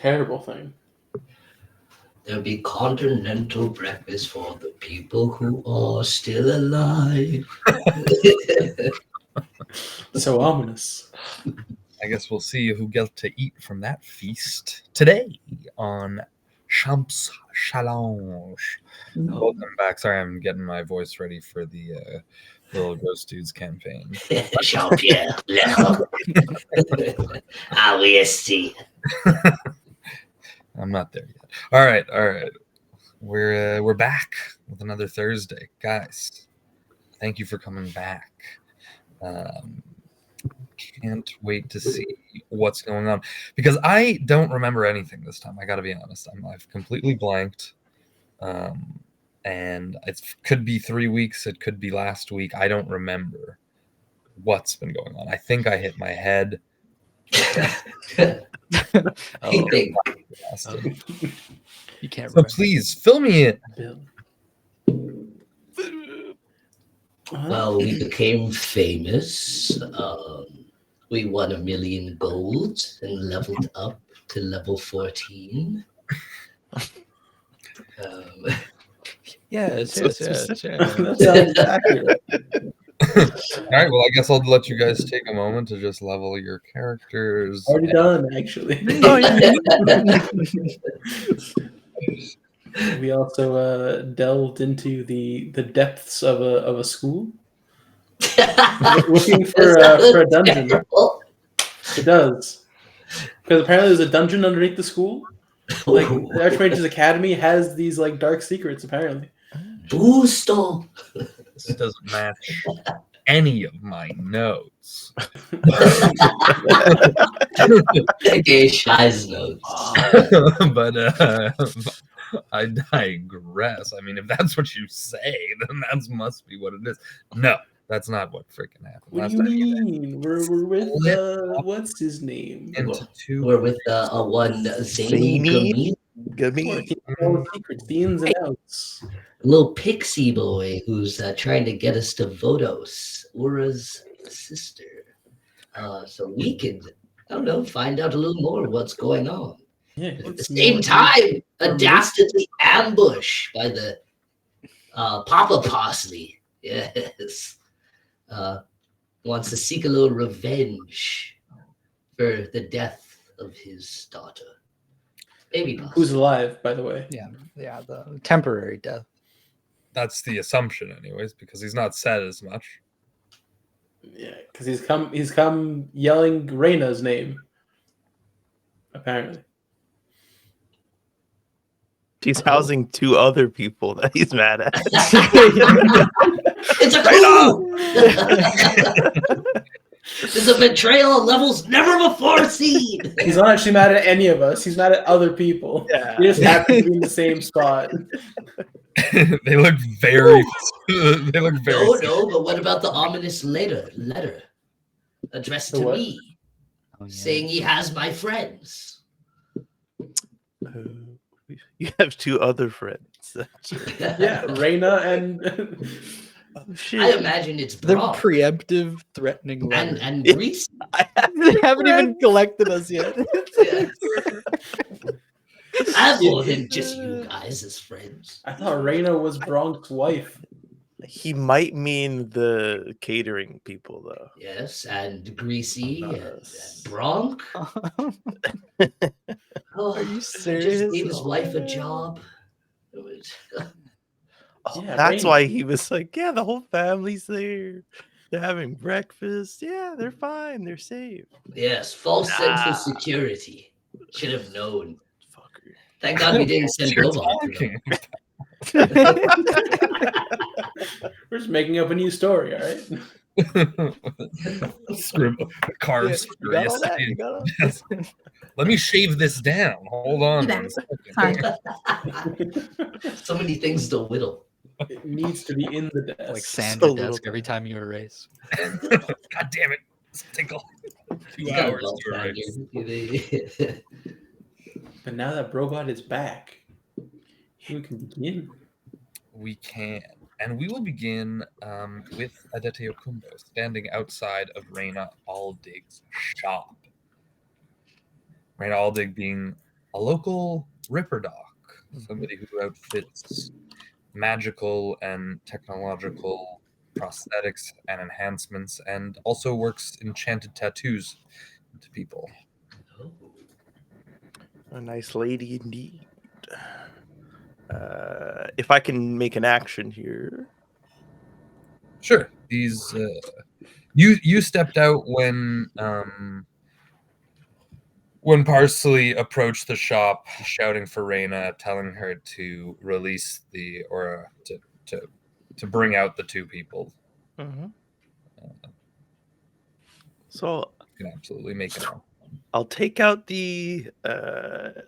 terrible thing. There'll be continental breakfast for the people who are still alive. So ominous. I guess we'll see who gets to eat from that feast today on Champs Challenge. Welcome back. Sorry, I'm getting my voice ready for the Little Ghost Dudes campaign. Jean-Pierre, ah, we see. I'm not there yet. All right. We're back with another Thursday, guys. Thank you for coming back. Can't wait to see what's going on because I don't remember anything this time. I got to be honest. I've completely blanked. And it could be 3 weeks. It could be last week. I don't remember what's been going on. I think I hit my head. You can't. So please fill me in. Well, we became famous. We won 1 million gold and leveled up to level 14. Yes. That sounds accurate. All right. Well, I guess I'll let you guys take a moment to just level your characters. Already done, actually. We also delved into the depths of a school, looking for a dungeon. Terrible. It does, because apparently there's a dungeon underneath the school. Like the Archmage's Academy has these like dark secrets. Apparently, Booster. This doesn't match any of my notes. Okay, Shy's notes. But I digress. I mean, if that's what you say, then that must be what it is. No, that's not what freaking happened. what do you mean? We're with what's his name? We're with one Zany Working all the secrets, the ins and outs. little pixie boy who's trying to get us to Vodos, Ura's sister. So we can, I don't know, find out a little more of what's going on. Yeah, At the same time, a dastardly ambush by the Papa Parsley. Yes. Wants to seek a little revenge for the death of his daughter. Baby Parsley. Who's alive, by the way? Yeah, the temporary death. That's the assumption, anyways, because he's not said as much. Yeah, because he's come yelling Reyna's name. Apparently. He's housing 2 other people that he's mad at. It's a coup! It's a betrayal of levels never before seen. He's not actually mad at any of us. He's mad at other people. Yeah. We just happen to be in the same spot. They look very. They look very. No, but what about the ominous letter addressed to me, saying he has my friends? You have 2 other friends. Yeah, Reyna and Oh, shit. I imagine it's The Brock preemptive, threatening letter. and Grease. They haven't even collected us yet. I have more than just you guys as friends. I thought Reyna was Bronk's wife. He might mean the catering people, though. Yes, and Greasy and Yes. Bronk. Oh, Are you Just serious? gave his wife a job. It was- Oh, Yeah, that's Rainy. why he was like, yeah, the whole family's there. They're having breakfast. Yeah, they're fine. They're safe. yes, false sense Ah. of security. Should have known. Fucker. Thank God we didn't send You're Boba. talking. We're just making up a new story, all right? Scribble, carve. You got all that? You got all that? Let me shave this down. Hold on. Yeah, one second. Fine. So many things to whittle. It needs to be in the desk. Like sand So your little desk every time you erase. God damn it. It's tinkle. 2 He's got a hours belt to erase. bagger. But now that Brobot is back, we can begin. We can. And we will begin with Adete Okumbo standing outside of Reyna Aldig's shop. Reyna Aldig being a local ripper doc, somebody who outfits magical and technological prosthetics and enhancements, and also works enchanted tattoos to people. Oh. A nice lady indeed. If I can make an action here. Sure. These you stepped out when Parsley approached the shop, shouting for Reyna, telling her to release to bring out the two people. Mm-hmm. So You can absolutely make it out. I'll take out the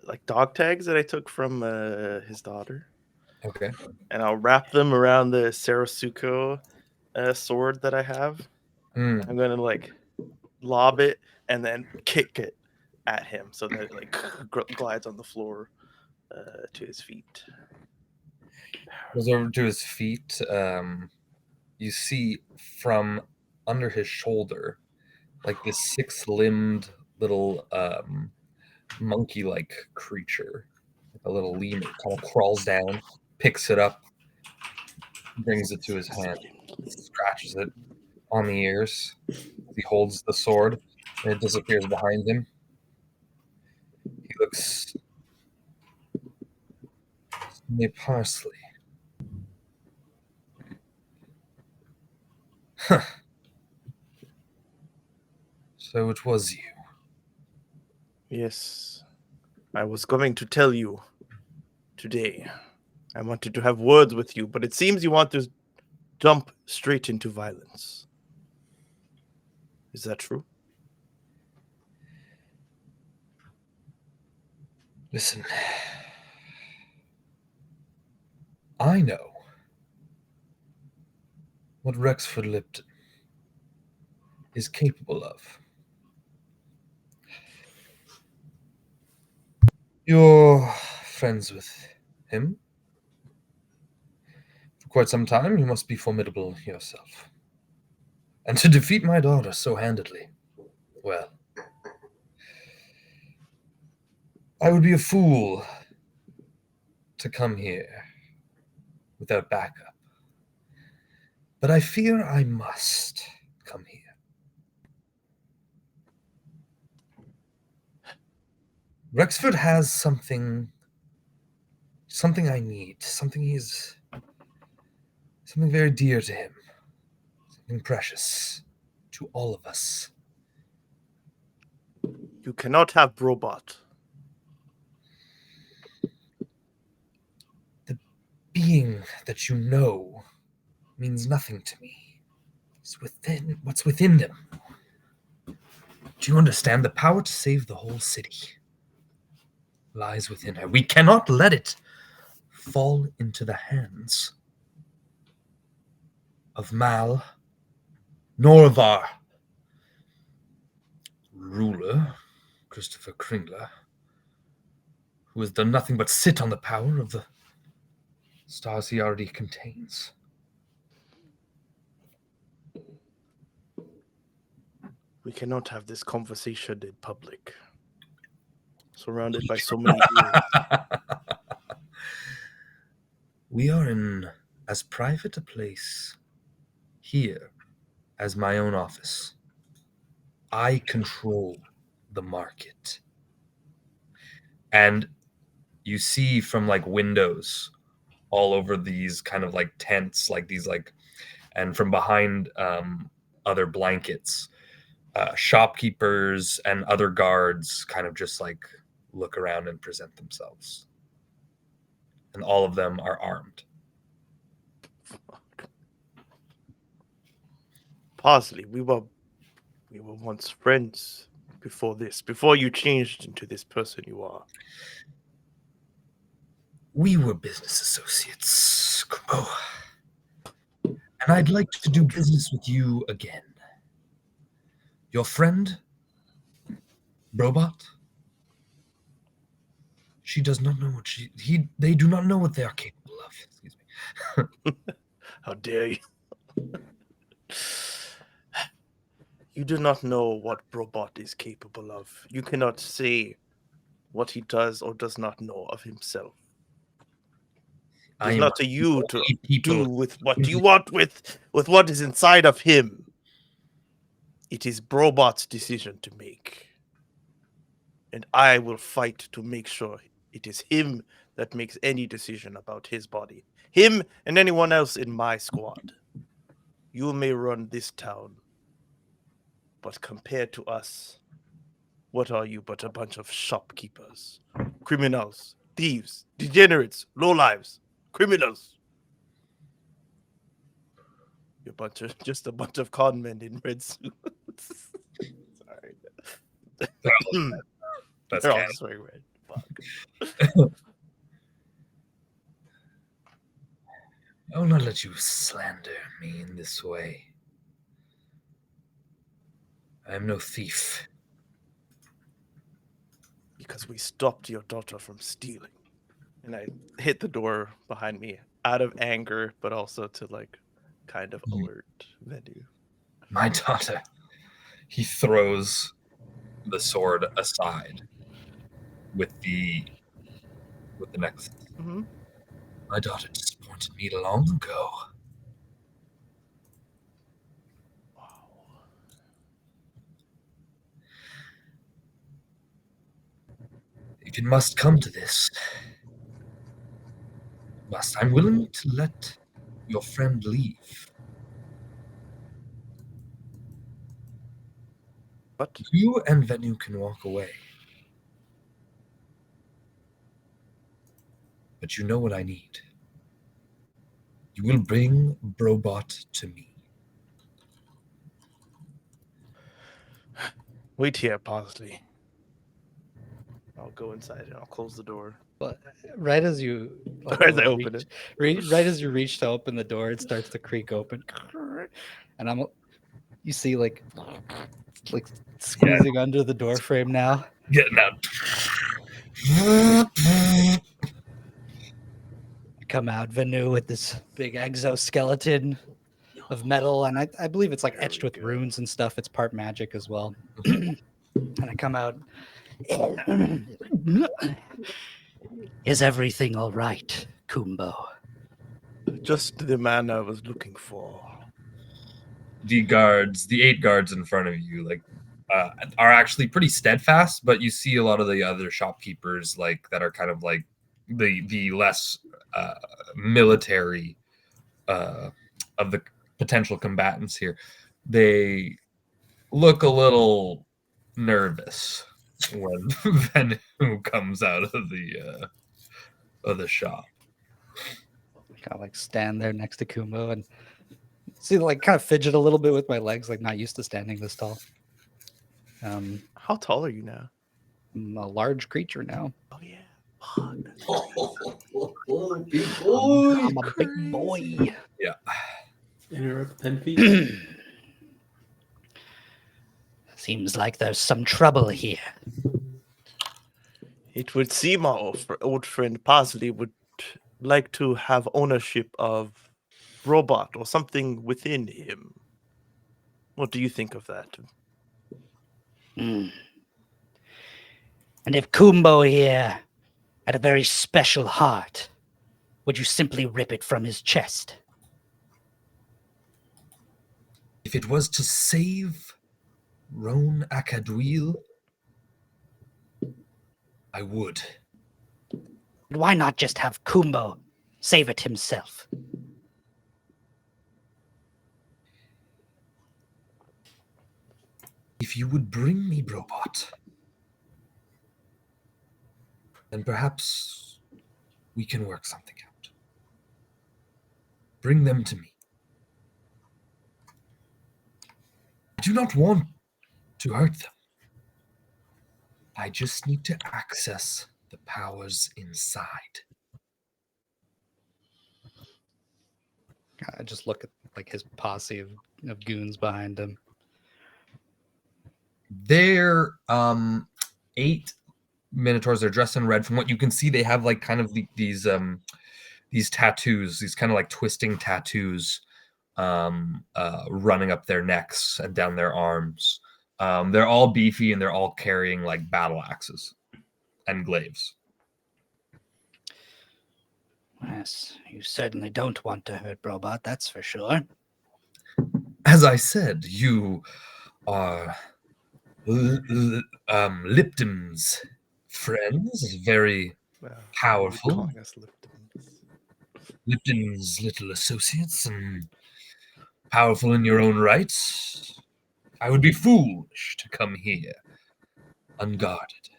like dog tags that I took from his daughter. Okay. And I'll wrap them around the Sarasuko sword that I have. Mm. I'm gonna like lob it and then kick it at him so that it like glides on the floor to his feet. Goes over to his feet. You see from under his shoulder, like this six-limbed little monkey-like creature, like a little lemur, kind of crawls down, picks it up, brings it to his hand, scratches it on the ears. He holds the sword, and it disappears behind him. He looks. "Me Parsley. Huh. So it was you." Yes, I was going to tell you today. I wanted to have words with you, but it seems you want to jump straight into violence. Is that true? Listen, I know what Rexford Lipton is capable of. You're friends with him? For quite some time, you must be formidable yourself. And to defeat my daughter so handedly, well, I would be a fool to come here without backup. But I fear I must come here. Rexford has something I need, something very dear to him, something precious to all of us. You cannot have Brobot. The being that you know means nothing to me. It's what's within them. Do you understand? The power to save the whole city lies within her. We cannot let it fall into the hands of Mal, nor of our ruler, Christopher Kringler, who has done nothing but sit on the power of the stars he already contains. We cannot have this conversation in public. Surrounded by so many ears. We are in as private a place here as my own office. I control the market. And you see from like windows all over these kind of like tents, like these like, and from behind other blankets, shopkeepers and other guards kind of just like look around and present themselves. And all of them are armed. Parsley, we were once friends before this, before you changed into this person you are. We were business associates, Kumbo. And I'd like to do business with you again. Your friend, Brobot, she does not know what they do not know what they are capable of. Excuse me. How dare you? You do not know what Brobot is capable of. You cannot say what he does or does not know of himself. I It's am not to you to only people do with what you want with what is inside of him. It is Brobot's decision to make. And I will fight to make sure it is him that makes any decision about his body. Him and anyone else in my squad. You may run this town, but compared to us, what are you but a bunch of shopkeepers, criminals, thieves, degenerates, lowlives, criminals? You're just a bunch of con men in red suits. Sorry. That's They're all canon. just wearing red. Fuck. I will not let you slander me in this way. I am no thief. Because we stopped your daughter from stealing. And I hit the door behind me out of anger, but also to like kind of alert Venu. My daughter. He throws the sword aside with the next. Mm-hmm. My daughter disappointed me long ago. Wow. If it must come to this, I'm willing to let your friend leave. But You and Venu can walk away. But you know what I need. You will bring Brobot to me. wait here, Parsley. I'll go inside and I'll close the door. But right as you As I open it. right as you reach to open the door, it starts to creak open, and you see like squeezing under the door frame now. Getting out. Come out Venu with this big exoskeleton of metal, and I believe it's like There etched we with go. runes and stuff. It's part magic as well. And I come out. Is everything all right, Kumbo? Just the man I was looking for. The 8 guards in front of you, like, are actually pretty steadfast, but you see a lot of the other shopkeepers, like, that are kind of like the less military of the potential combatants here. They look a little nervous when Venu comes out of the shop. Kind of like stand there next to Kumbo and see, like, kind of fidget a little bit with my legs, like not used to standing this tall. How tall are you now? I'm a large creature now. Oh yeah. Fuck, that's Big boy. I'm a big boy. Yeah. And you're up 10 feet. Seems like there's some trouble here. It would seem our old friend Parsley would like to have ownership of robot or something within him. What do you think of that? And if Kumbo here had a very special heart, would you simply rip it from his chest? If it was to save Roan Acaduil, I would. Why not just have Kumbo save it himself? If you would bring me Brobot, then perhaps we can work something out. Bring them to me. I do not want to hurt them. I just need to access the powers inside. I just look at like his posse of goons behind him. They're 8 minotaurs. They're dressed in red. From what you can see, they have like kind of these tattoos, these kind of like twisting tattoos running up their necks and down their arms. They're all beefy and they're all carrying like battle axes. and glaives. Yes, you certainly don't want to hurt Brobot, that's for sure. As I said, you are Lipton's friends, very Well, powerful. you're calling us Liptons. Lipton's little associates and powerful in your own right. I would be foolish to come here unguarded,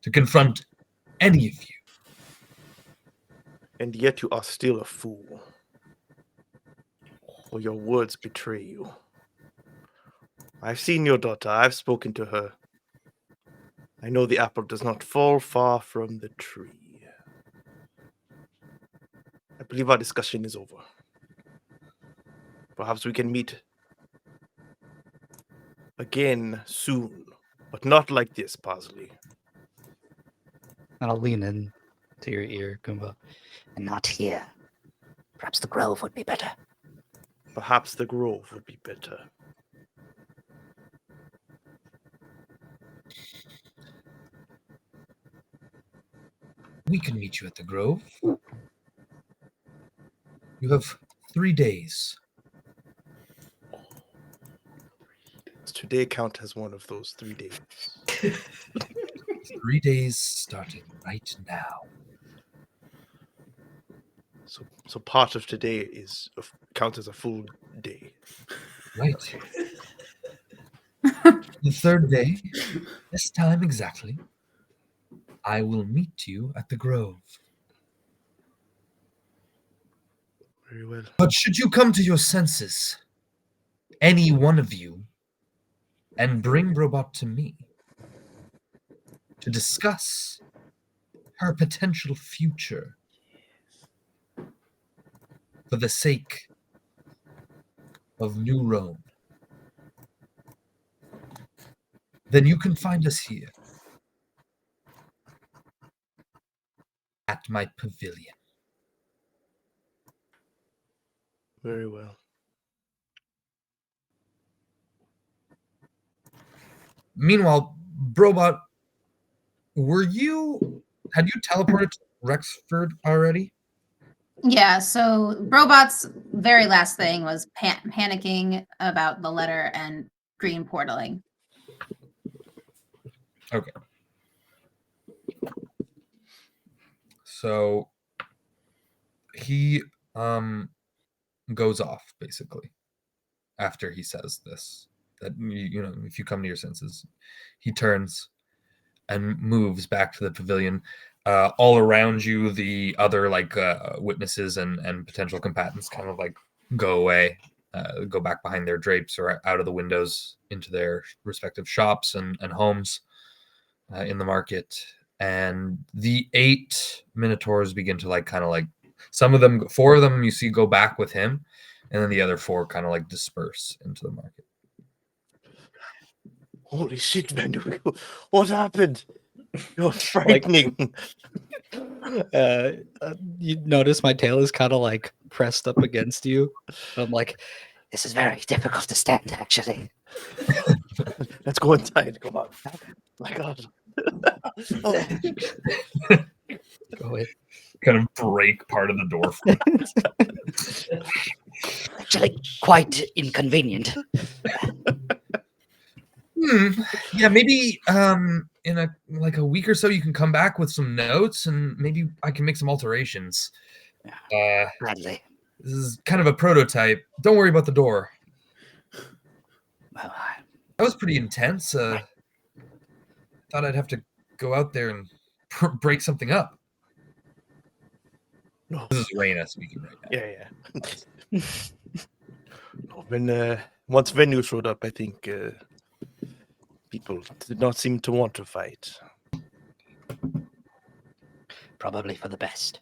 to confront any of you. And yet you are still a fool. For your words betray you. I've seen your daughter. I've spoken to her. I know the apple does not fall far from the tree. I believe our discussion is over. Perhaps we can meet again soon, but not like this, Parsley. And I'll lean in to your ear, Kumba. And not here. Perhaps the grove would be better. Perhaps the grove would be better. We can meet you at the Grove. You have 3 days. Does today count as one of those 3 days? 3 days starting right now. So part of today is count as a full day. Right. The 3rd day, this time exactly, I will meet you at the Grove. Very well. But should you come to your senses, any one of you, and bring Robot to me to discuss her potential future for the sake of New Roan, then you can find us here at my pavilion. Very well. Meanwhile, Brobot, had you teleported to Rexford already? Yeah, so Robot's very last thing was panicking about the letter and green portaling. Okay. So he goes off basically after he says this, that you know, if you come to your senses. He turns and moves back to the pavilion. All around you, the other witnesses and potential combatants kind of like go away, go back behind their drapes or out of the windows into their respective shops and homes in the market. And the 8 minotaurs begin to some of them, 4 of them you see go back with him, and then the other 4 kind of disperse into the market. Holy shit, man. What happened? You're frightening. You notice my tail is kind of pressed up against you. I'm like, This is very difficult to stand, actually. Let's go inside. Come on. My God. Oh. go in. Kind of break part of the door. Actually, quite inconvenient. Yeah, maybe in a week or so you can come back with some notes and maybe I can make some alterations. Gladly. This is kind of a prototype. Don't worry about the door. Well, That was pretty intense. Thought I'd have to go out there and break something up. No. This is Raina speaking right now. Yeah. When once Venue showed up, I think people did not seem to want to fight. probably for the best.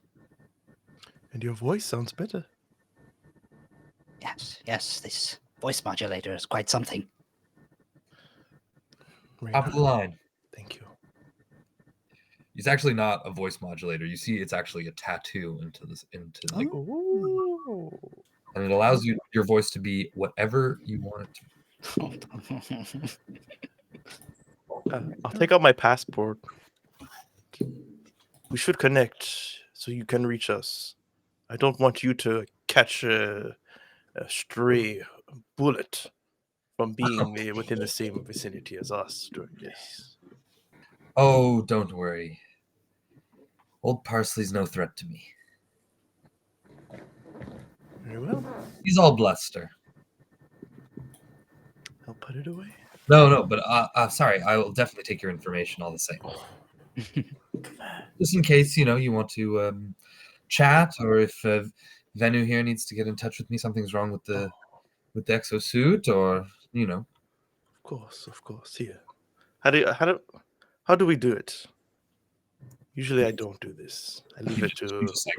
And your voice sounds better. Yes, this voice modulator is quite something. Top of the line. Thank you. It's actually not a voice modulator. You see, it's actually a tattoo Ooh. and it allows your voice to be whatever you want it to. I'll take out my passport. we should connect so you can reach us. I don't want you to catch a stray bullet from being within the same vicinity as us during this. Oh, don't worry. Old Parsley's no threat to me. Very well. He's all bluster. I'll put it away. No, but sorry, I will definitely take your information all the same. Just in case, you want to chat, or if Venu here needs to get in touch with me, something's wrong with the exosuit, or Of course. Here. How do we do it? Usually I don't do this. I leave it to just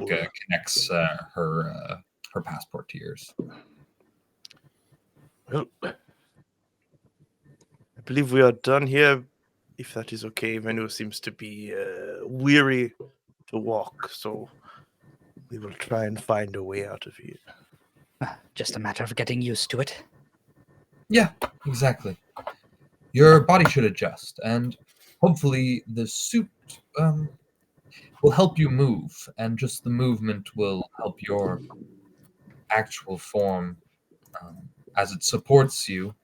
connects her passport to yours. Well, I believe we are done here. If that is okay, Venu seems to be weary to walk, so we will try and find a way out of here. Just a matter of getting used to it. Yeah, exactly. Your body should adjust, and hopefully the suit will help you move, and just the movement will help your actual form as it supports you.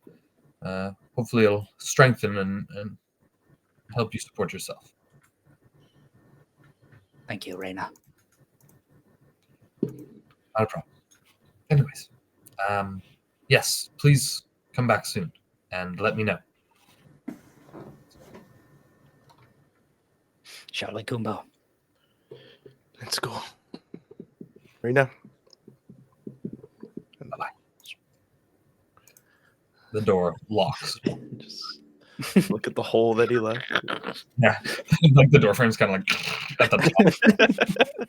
Hopefully it'll strengthen and help you support yourself. Thank you, Reina. Not a problem. Anyways, yes, please come back soon and let me know. Shall we, Kumbo? Let's go. Reina. Bye-bye. The door locks. Just look at the hole that he left. Yeah, like the door frame's kind of like at the top.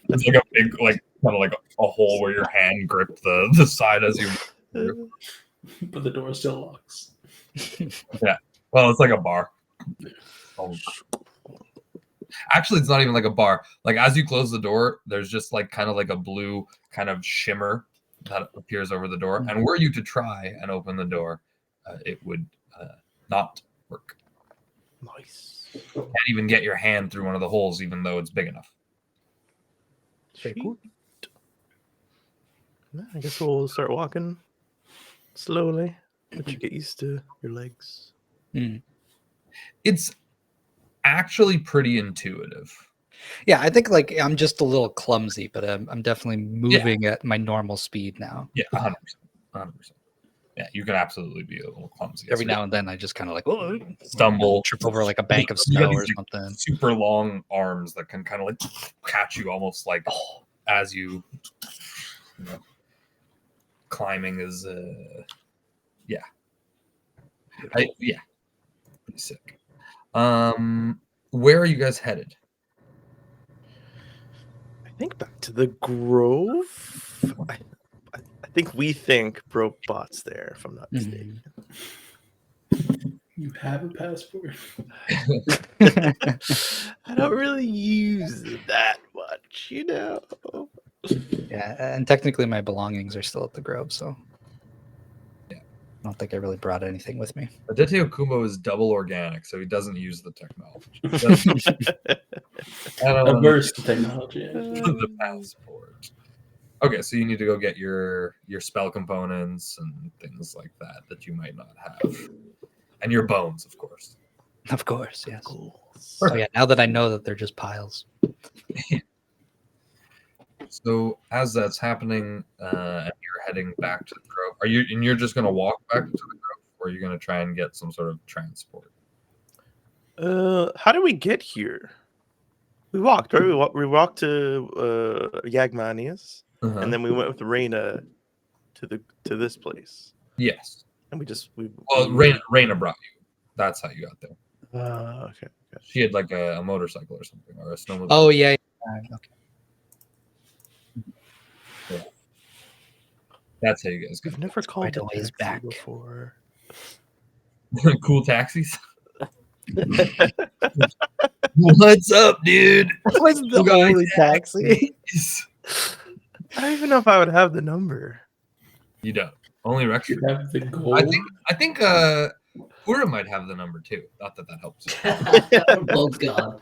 It's like a big, kind of like a hole where your hand gripped the side as you. But the door still locks. Yeah, well, it's like a bar. Oh. Actually, it's not even like a bar. Like as you close the door, there's just kind of like a blue kind of shimmer that appears over the door. And were you to try and open the door, it would not work. Nice. Can't even get your hand through one of the holes, even though it's big enough. Very cool. Yeah, I guess we'll start walking slowly. Let you get used to your legs. It's actually pretty intuitive. Yeah, I think I'm just a little clumsy, but I'm definitely moving at my normal speed now. Yeah, 100%. Yeah, you can absolutely be a little clumsy. Every now and then I just kind of stumble, trip over like a bank of You got snow or these, something. Super long arms that can kind of catch you almost as you climbing is pretty sick. Where are you guys headed? I think back to the Grove. I think we think Brobot's there, if I'm not mistaken. You have a passport. I don't really use that much, Yeah, and technically my belongings are still at the Grove, so I don't think I really brought anything with me. Aditya Kumbo is double organic, so he doesn't use the technology. Averse to technology. The passport. Okay, so you need to go get your spell components and things like that you might not have. And your bones, of course. Of course, yes. Cool. Oh yeah, now that I know that they're just piles. So as that's happening, and you're heading back to the Grove, you're just gonna walk back to the Grove, or are you gonna try and get some sort of transport? How did we get here? We walked, right? We walked to Yagmania's, and then we went with Reina to this place. Yes. And we Reina brought you. That's how you got there. Okay. She had a motorcycle or something, or a snowmobile. Oh yeah. Okay. Yeah. That's how you guys got We've never called quite a the ways taxi back. before. Cool taxis. What's up, dude? What's the only taxi? I don't even know if I would have the number. You don't. Only Rex. You have the gold. I think Pura might have the number too. Not that helps. We're both gone.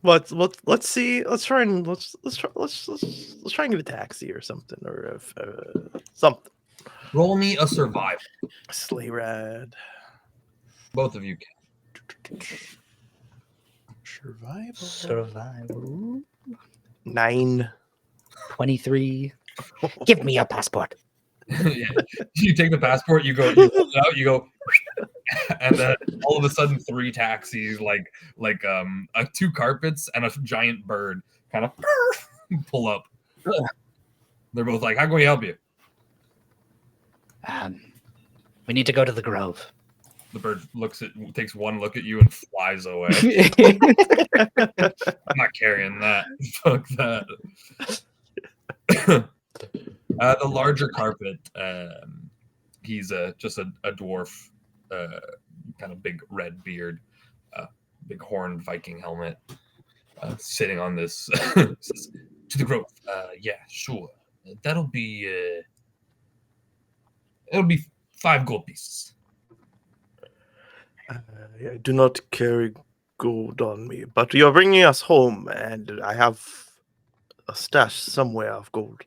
Let's see. Let's try and let's try and get a taxi or something or something. Roll me a survival. Sleigh ride. Both of you can. Survival. 9. 23. Give me your passport. Yeah. You take the passport, you hold it out, you go, and then all of a sudden 3 taxis, like 2 carpets and a giant bird kind of pull up. They're both like, how can we help you? We need to go to the Grove. The bird takes one look at you and flies away. I'm not carrying that. Fuck that. The larger carpet, he's just a dwarf, kind of big red beard, big horned Viking helmet, sitting on this. Says, to the Grove. Yeah, sure. That'll be it'll be 5 gold pieces. I do not carry gold on me, but you're bringing us home, and I have a stash somewhere of gold.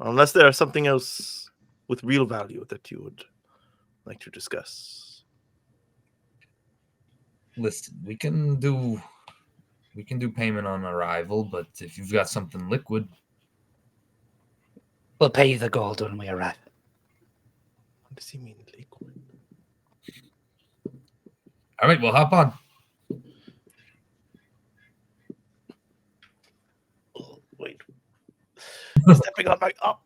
Unless there is something else with real value that you would like to discuss. Listen, we can do payment on arrival, but if you've got something liquid, We'll pay you the gold when we arrive. What does he mean, liquid? all right, we'll hop on. Oh, wait. Stepping on my... Oh.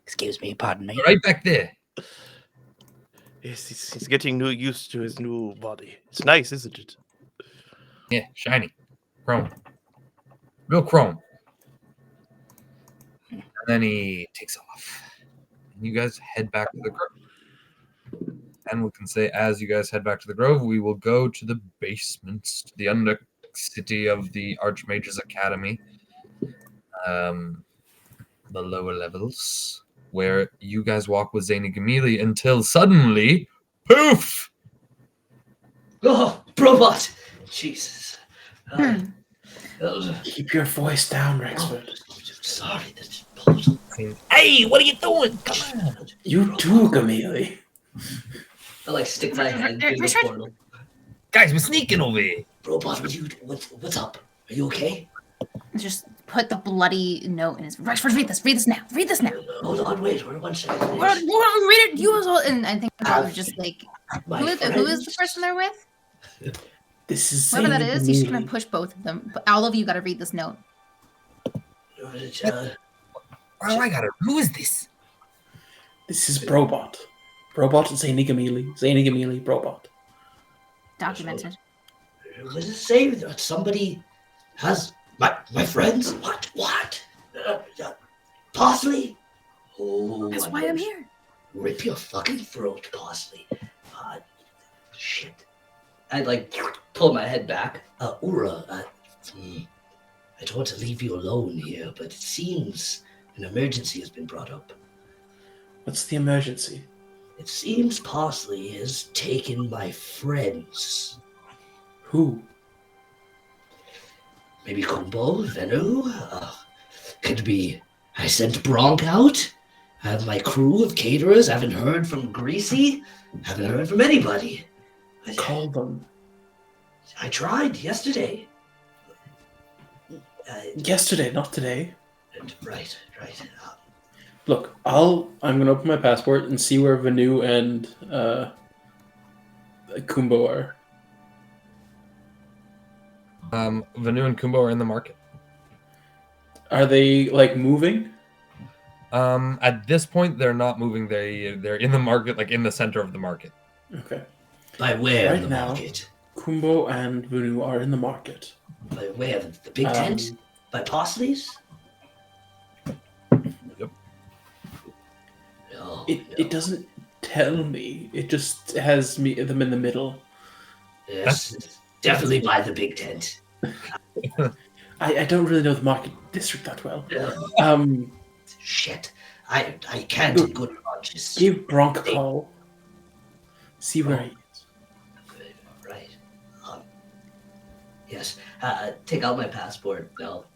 Excuse me, pardon me. Right back there. Yes, he's getting used to his new body. It's nice, isn't it? Yeah, shiny, chrome, real chrome. And then he takes off. And you guys head back to the Grove. And we can say, as you guys head back to the Grove, we will go to the basements, to the undercity of the Archmage's Academy, the lower levels, where you guys walk with Zany Gamili until suddenly, poof! Oh, robot! Jesus. Keep your voice down, Rexford. Sorry, that's puzzle. Hey, what are you doing? Come on. You too, Gamili. I like stick my hand through the Richard? portal. Guys, we're sneaking over here. Robot, what's up? Are you okay? Just put the bloody note in his. Rexford, read this. Read this now. Read this now. Hold on, wait 1 second. Read it. You as well. And I think that was just like My who is the friends. person they're with? This is Whoever that Zany is, he's Gamili. gonna push both of them. But all of you got to read this note. Oh, I got it. Who is this? This is Brobot. Brobot and Zany Gamili. Zany Gamili, Brobot. Documented. What does it say that somebody has my friends? What? Parsley? Oh, That's why I'm here. Rip your fucking throat, Parsley. Shit. I pull my head back. Ura, I don't want to leave you alone here, but it seems an emergency has been brought up. What's the emergency? It seems Parsley has taken my friends. Who? Maybe Kumbo, Venu. Could be I sent Bronk out. I have my crew of caterers. I haven't heard from Greasy. Haven't heard from anybody. Call them. I tried yesterday. Yesterday, not today. Right. Look, I'm gonna open my passport and see where Vanu and Kumbo are. Vanu and Kumbo are in the market. Are they like moving? At this point, they're not moving. They're in the market, like in the center of the market. Okay. By where Right in the now. market? Kumbo and Vanu are in the market. By where? The big tent? By Parsley's? Yep. No, It doesn't tell me. It just has them in the middle. Yes, it's definitely by the big tent. I don't really know the market district that well. Shit. I can't in good conscience. Give Bronk a call. See where he is. Yes. Take out my passport. I'll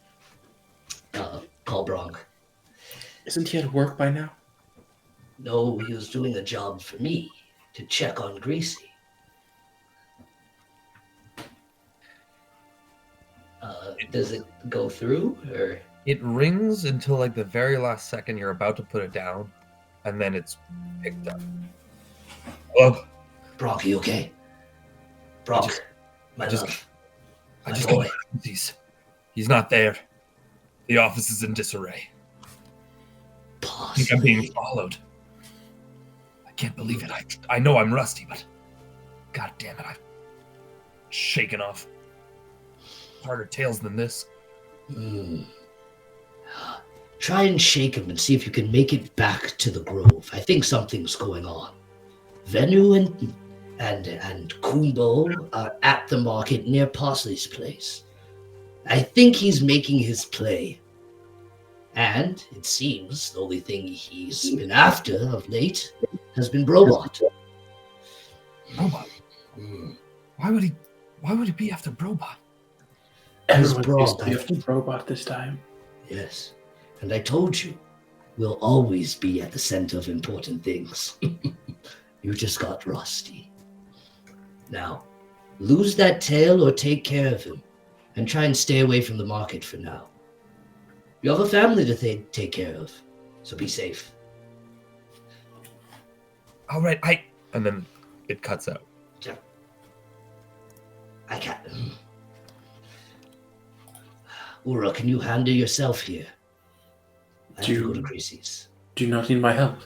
call Bronk. Isn't he at work by now? No, he was doing a job for me to check on Greasy. Does it go through, or? It rings until like the very last second you're about to put it down, and then it's picked up. Oh, Bronk, you okay? Bronk, my I just love. I My just boy. got he's not there. The office is in disarray. I think I'm being followed. I can't believe it. I know I'm rusty, but god damn it, I've shaken off harder tales than this. Try and shake him and see if you can make it back to the grove. I think something's going on. Venu and Kumbo are at the market near Parsley's place. I think he's making his play. And it seems the only thing he's been after of late has been Brobot. Brobot? Why would he be after Brobot? Everyone seems to be after Brobot this time. Yes. And I told you, we'll always be at the center of important things. You just got rusty. Now, lose that tail or take care of him, and try and stay away from the market for now. You have a family to take care of, so be safe. All right, and then it cuts out. I can't. Ura, can you handle yourself here? I have to go to Gracie's. Do you not need my help?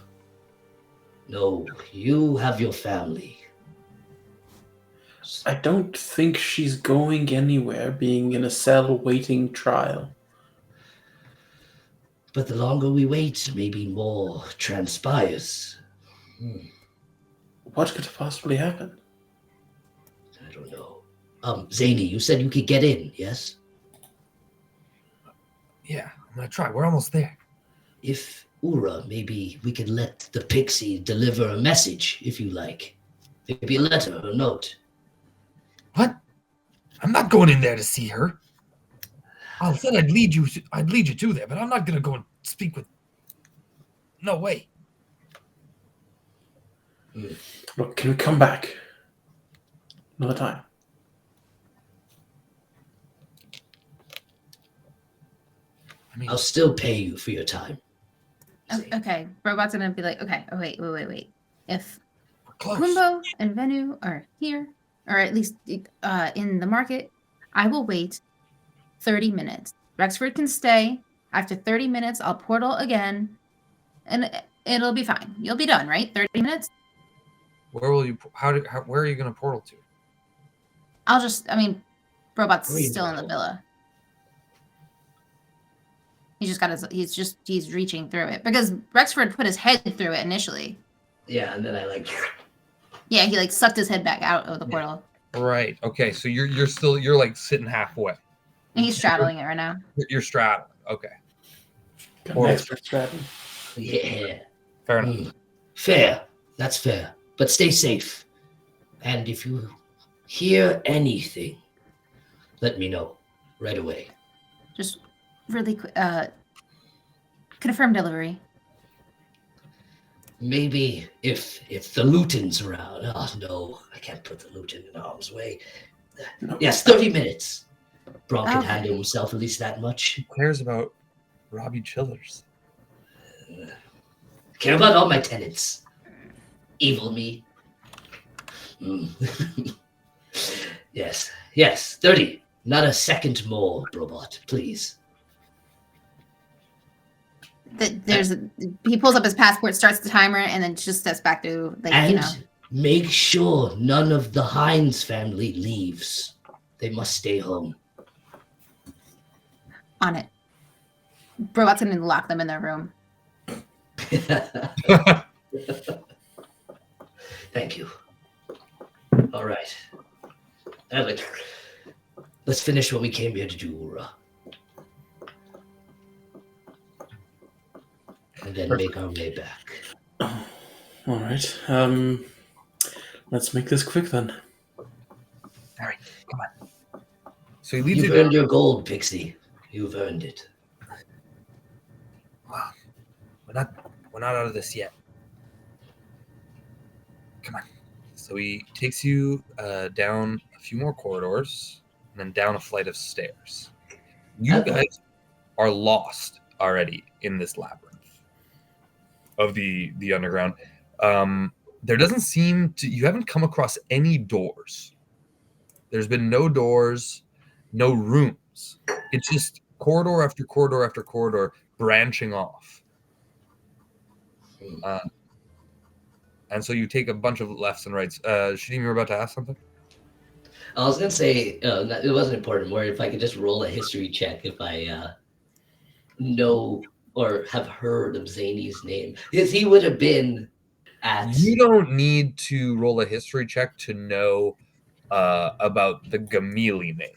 No, you have your family. I don't think she's going anywhere, being in a cell waiting trial. But the longer we wait, maybe more transpires. What could possibly happen? I don't know. Zany, you said you could get in, yes? Yeah, I'm gonna try. We're almost there. If Ura, maybe we could let the pixie deliver a message, if you like. Maybe a letter or a note. What? I'm not going in there to see her. I said I'd lead you to there, but I'm not gonna go and speak with. No way. Look, can we come back another time? I'll still pay you for your time. Okay, Robot's gonna be like, okay, oh wait. If Kumbo and Venu are here, or at least in the market, I will wait 30 minutes. Rexford can stay. After 30 minutes, I'll portal again, and it'll be fine. You'll be done, right? 30 minutes? Where will you? Where are you going to portal to? Robot's still in the villa. He's reaching through it because Rexford put his head through it initially. Yeah, and then I Yeah, he sucked his head back out of the portal. Right. Okay. So you're like sitting halfway. And he's straddling it right now. You're straddling. Okay. Got an expert straddling. Yeah. Fair enough. Fair. That's fair. But stay safe. And if you hear anything, let me know right away. Just really quick. Confirm delivery. Maybe if the Luton's around. Oh no, I can't put the Luton in harm's way. No. Yes, 30 minutes. Bron can handle himself at least that much. Who cares about Robbie Chillers? Care about all my tenants. Evil me. Yes, 30. Not a second more, Brobot, please. He pulls up his passport, starts the timer, and then just steps back to make sure none of the Hines family leaves. They must stay home. On it. Brobot's gonna lock them in their room. Thank you. All right. Let's finish what we came here to do, Ura. And then make our way back. All right. Let's make this quick then. All right, come on. So he leads You've you down. earned your gold, Pixie. You've earned it. Wow. We're not out of this yet. Come on. So he takes you down a few more corridors and then down a flight of stairs. You guys are lost already in this labyrinth of the underground. There doesn't seem to, you haven't come across any doors. There's been no doors, no rooms. It's just corridor after corridor after corridor branching off. And so you take a bunch of lefts and rights. Shadim, you were about to ask something? I was gonna say it wasn't important. More if I could just roll a history check if I know or have heard of Zany's name, because he would have been at. You don't need to roll a history check to know about the Gamili name.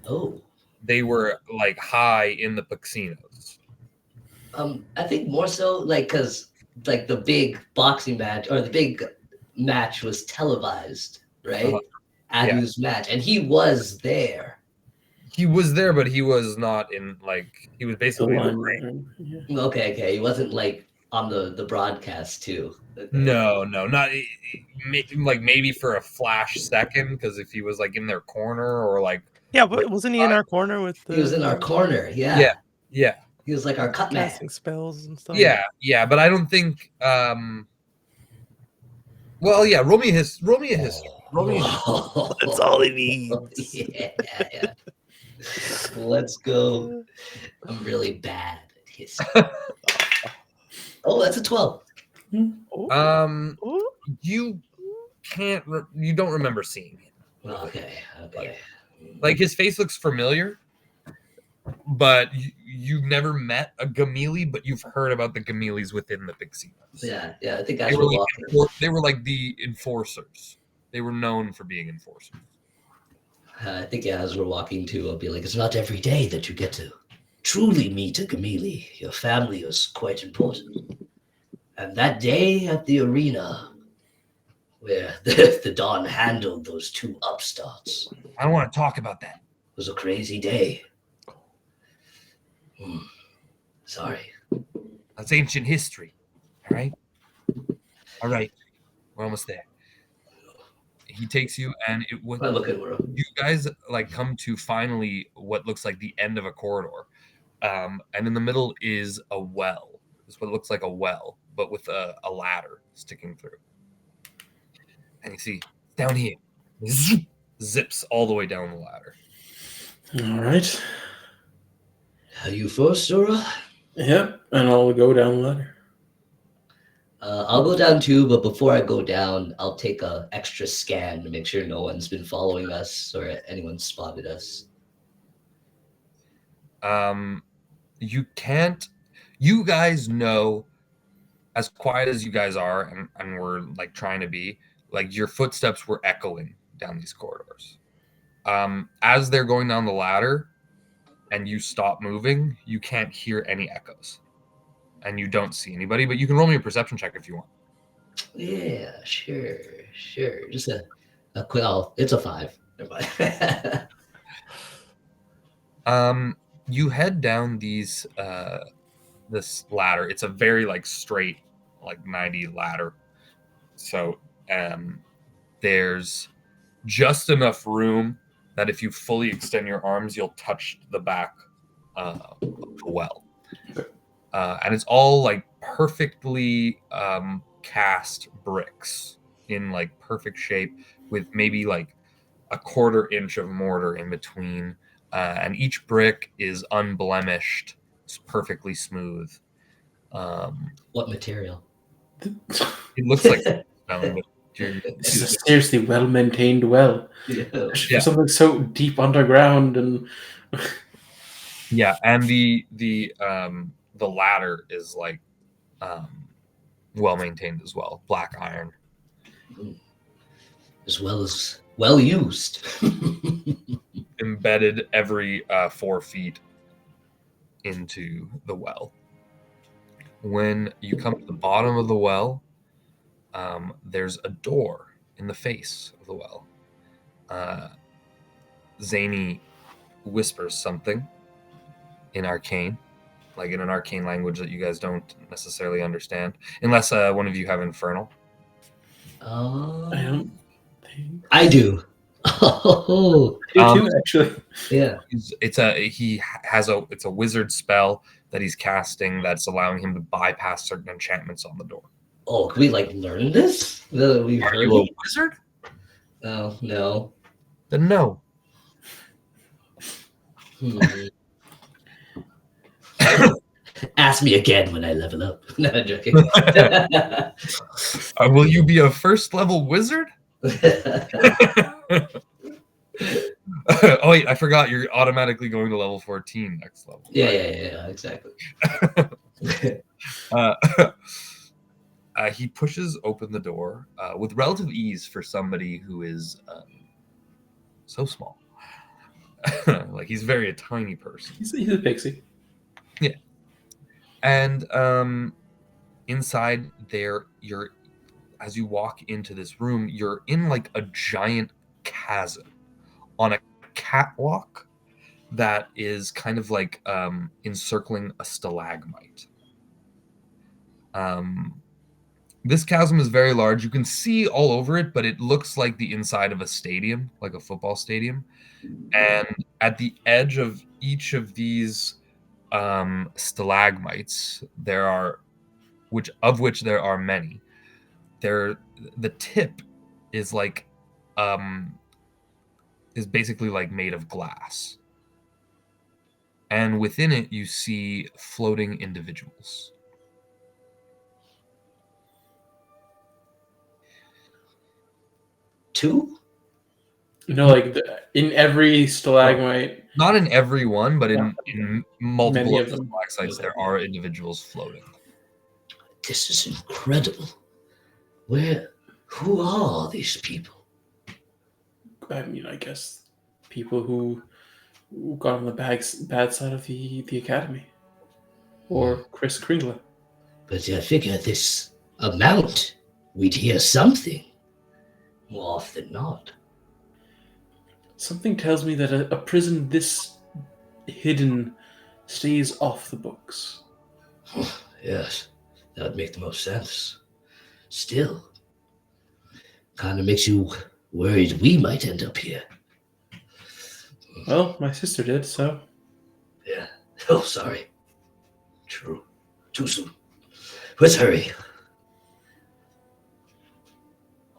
Oh, They were like high in the Paxinos. I think more so like because like the big boxing match or the big match was televised, right? Yeah. Adu's match, and he was there. He was there, but he was not in like he was basically in the ring. Okay, he wasn't like on the broadcast too. Okay. No, not like maybe for a flash second, because if he was like in their corner or like but wasn't he in our corner with the? He was in our corner. Yeah. Yeah. He was like our cut man. Casting spells and stuff. Yeah, but I don't think. Well, yeah, roll me a history. That's all he needs. Yeah. Let's go. I'm really bad at history. Oh, that's a 12. You can't. You don't remember seeing him. Okay. Like his face looks familiar, but you've never met a Gamili, but you've heard about the Gamilis within the Pixinos. Yeah. I think they were like the enforcers. They were known for being enforcers. I think as we're walking too, I'll be like, it's not every day that you get to truly meet a Gamili. Your family is quite important. And that day at the arena where the Don handled those two upstarts. I don't want to talk about that. It was a crazy day. Sorry. That's ancient history. All right. We're almost there. He takes you, and you guys like come to finally what looks like the end of a corridor, and in the middle is a well. It's what looks like a well, but with a ladder sticking through. And you see down here, zips all the way down the ladder. All right. Are you first, Zora? Yep, and I'll go down the ladder. I'll go down too, but before I go down, I'll take a extra scan to make sure no one's been following us or anyone spotted us. You can't. You guys know, as quiet as you guys are, and we're like trying to be, like your footsteps were echoing down these corridors. As they're going down the ladder, and you stop moving, you can't hear any echoes. And you don't see anybody, but you can roll me a perception check if you want. Yeah, sure. Just a quick. Oh, it's a 5. You head down this ladder. It's a very like straight, like 90 ladder. So there's just enough room that if you fully extend your arms, you'll touch the back of the well. And it's all like perfectly cast bricks in like perfect shape with maybe like a 1/4 inch of mortar in between. And each brick is unblemished. It's perfectly smooth. What material? It looks like stone, but this is a seriously well-maintained well. Yeah. Something so deep underground and yeah, and the ladder is like well maintained as well. Black iron, as well as well used. Embedded every 4 feet into the well. When you come to the bottom of the well, there's a door in the face of the well. Zany whispers something in arcane, like in an arcane language that you guys don't necessarily understand, unless one of you have infernal. I don't think I do. Oh, I do too, actually. yeah. It's a wizard spell that he's casting that's allowing him to bypass certain enchantments on the door. Oh, can we like learn this? We've Are heard you a it? wizard? Oh, no. Then no. Ask me again when I level up. No, I'm joking. Will you be a first level wizard? Oh wait, I forgot. You're automatically going to level 14 next level. Yeah, exactly. He pushes open the door with relative ease for somebody who is so small. Like he's a tiny person. He's a pixie. Yeah. And inside there, as you walk into this room, you're in like a giant chasm on a catwalk that is kind of like encircling a stalagmite. This chasm is very large. You can see all over it, but it looks like the inside of a stadium, like a football stadium. And at the edge of each of these stalagmites, which there are many. The tip is like is basically like made of glass. And within it you see floating individuals. Two? Like in every stalagmite. Not in every one, but in multiple Many of of the them. stalactites, there are individuals floating. This is incredible. Who are these people? I mean, I guess people who got on the bad side of the academy. Or Chris Kringler. But I figure this amount, we'd hear something. More often than not. Something tells me that a prison this hidden stays off the books. Yes, that would make the most sense. Still, kind of makes you worried we might end up here. Well, my sister did, so. Yeah. Oh, sorry. True. Too soon. Let's hurry.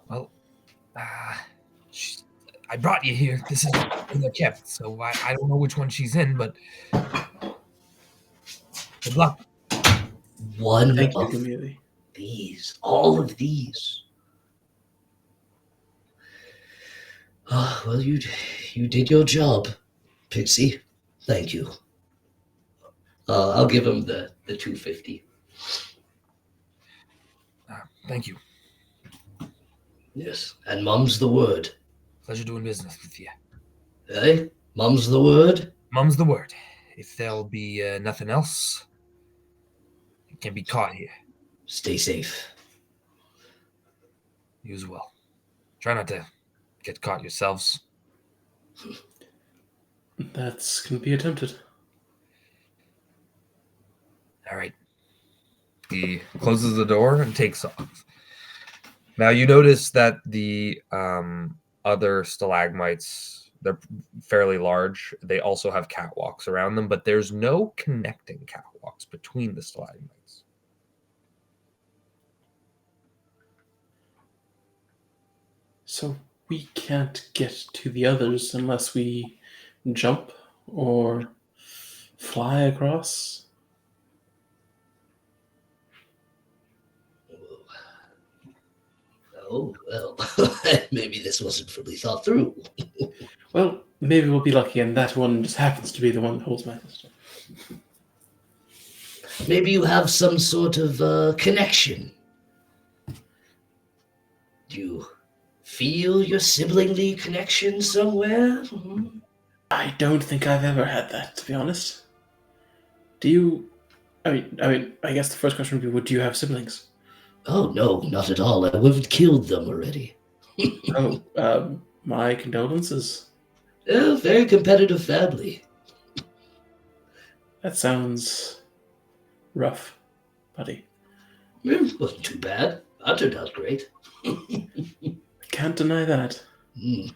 Well, I brought you here. This is in the kept, so I don't know which one she's in, but good luck. One Thank you, of immediately. these. All of these. Oh, well, you did your job, Pixie. Thank you. I'll give him the 250. Thank you. Yes, and mum's the word. Pleasure doing business with you. Hey, mum's the word? Mum's the word. If there'll be nothing else, it can be caught here. Stay safe. You as well. Try not to get caught yourselves. That's going to be attempted. All right. He closes the door and takes off. Now you notice that the other stalagmites, they're fairly large. They also have catwalks around them, but there's no connecting catwalks between the stalagmites. So we can't get to the others unless we jump or fly across. Oh, well, maybe this wasn't fully thought through. Well, maybe we'll be lucky and that one just happens to be the one that holds my sister. Maybe you have some sort of connection. Do you feel your siblingly connection somewhere? Mm-hmm. I don't think I've ever had that, to be honest. Do you... I mean, I guess the first question would be, do you have siblings? Oh, no, not at all. I would have killed them already. Oh, my condolences. Yeah, very competitive family. That sounds rough, buddy. Wasn't too bad. I turned out great. Can't deny that. Mm.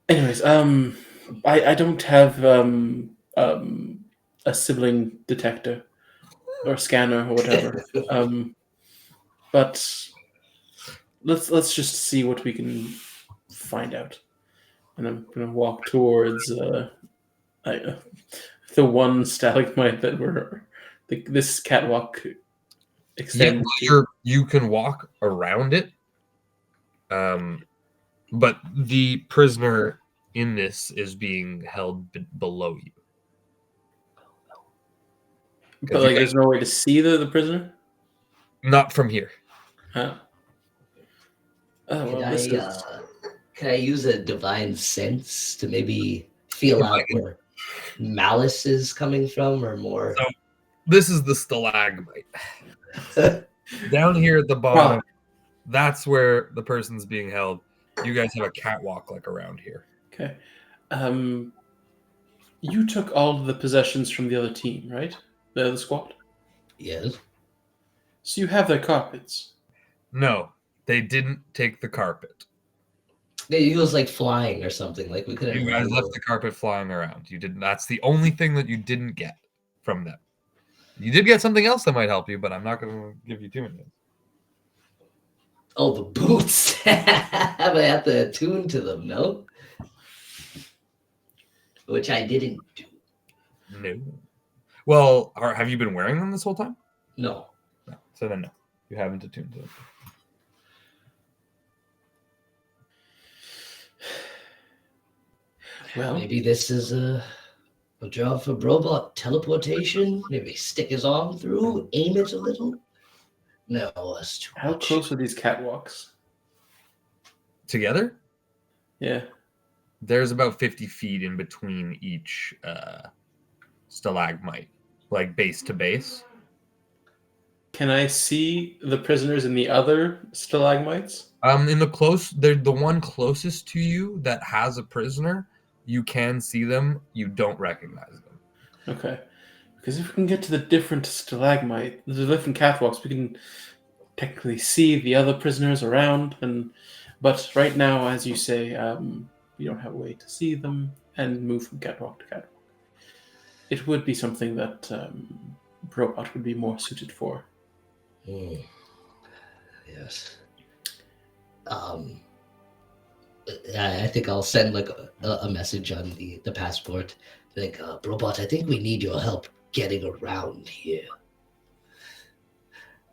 Anyways, I don't have a sibling detector or scanner or whatever. But let's just see what we can find out. And I'm gonna walk towards the one stalagmite that this catwalk Yeah, extends to. you can walk around it. But the prisoner in this is being held below you. But like, there's no way to see the prisoner. Not from here. Huh? Oh Can well, this is. can I use a divine sense to maybe feel out where malice is coming from, or more? So this is the stalagmite. Down here at the bottom, that's where the person's being held. You guys have a catwalk like around here. Okay. You took all of the possessions from the other team, right? The other squad. Yes. So you have their carpets. No, they didn't take the carpet. He was like flying or something. Like we could have. You guys left the carpet flying around. You didn't. That's the only thing that you didn't get from them. You did get something else that might help you, but I'm not going to give you too many. Oh, the boots. I have to attune to them, no? Which I didn't do. No. Well, have you been wearing them this whole time? No. No. So then no. You haven't attuned to them. Well, maybe this is a job for robot teleportation. Maybe stick his arm through, aim it a little. No, that's too how much. close are these catwalks? Together? Yeah. There's about 50 feet in between each stalagmite, like base to base. Can I see the prisoners in the other stalagmites? In the one closest to you that has a prisoner, you can see them. You don't recognize them. Okay. Because if we can get to the different stalagmite, the different catwalks, we can technically see the other prisoners around. But right now, as you say, we don't have a way to see them and move from catwalk to catwalk. It would be something that robot would be more suited for. Yes. I think I'll send like a message on the passport. Like, robot, I think we need your help getting around here.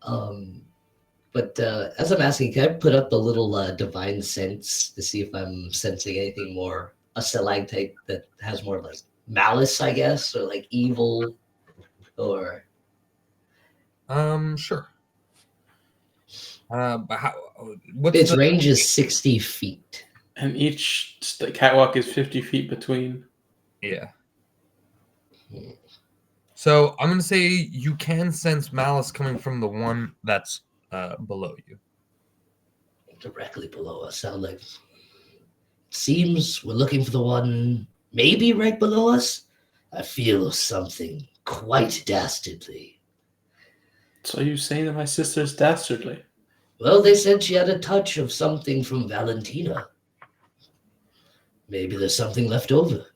But as I'm asking, can I put up a little divine sense to see if I'm sensing anything more, a stalactite that has more like malice, I guess, or like evil, or... Sure. Its range is 60 feet. And each catwalk is 50 feet between. Yeah. So I'm going to say you can sense malice coming from the one that's below you. Directly below us. Sound like... Seems we're looking for the one maybe right below us. I feel something quite dastardly. So you saying that my sister's dastardly? Well, they said she had a touch of something from Valentina. Maybe there's something left over.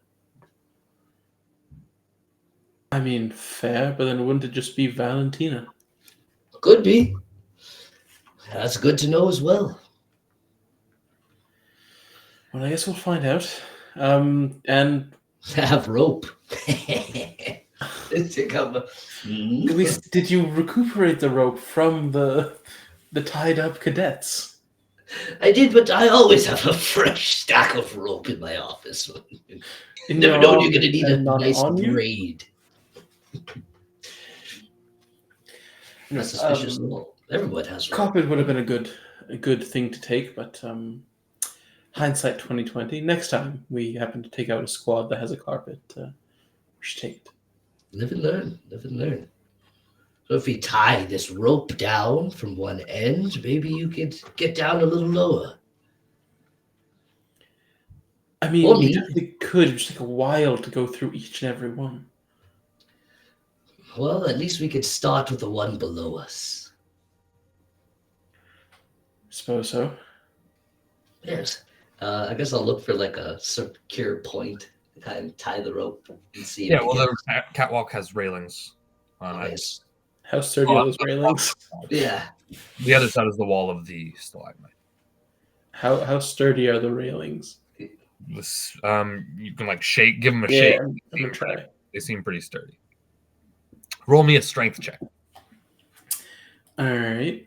I mean, fair, but then wouldn't it just be Valentina? Could be. That's good to know as well. Well, I guess we'll find out. And Have rope. did you recuperate the rope from the tied up cadets? I did, but I always have a fresh stack of rope in my office. Never know when you're going to need a nice braid. Suspicious. Everyone has rope. Carpet would have been a good thing to take, but hindsight 2020. Next time we happen to take out a squad that has a carpet, we should take it. Live and learn. Live and learn. So if we tie this rope down from one end, maybe you could get down a little lower. I I mean, Or we me. definitely could. It would just take a while to go through each and every one. Well, at least we could start with the one below us. Suppose so. Yes. I guess I'll look for like a secure point to kind of tie the rope and see if Yeah, we well, get. the catwalk has railings on it. Nice. How sturdy are those railings? Yeah. The other side is the wall of the stalagmite. How sturdy are the railings? This, you can like shake, give them a Yeah, shake. I'm gonna try. They seem pretty sturdy. Roll me a strength check. All right.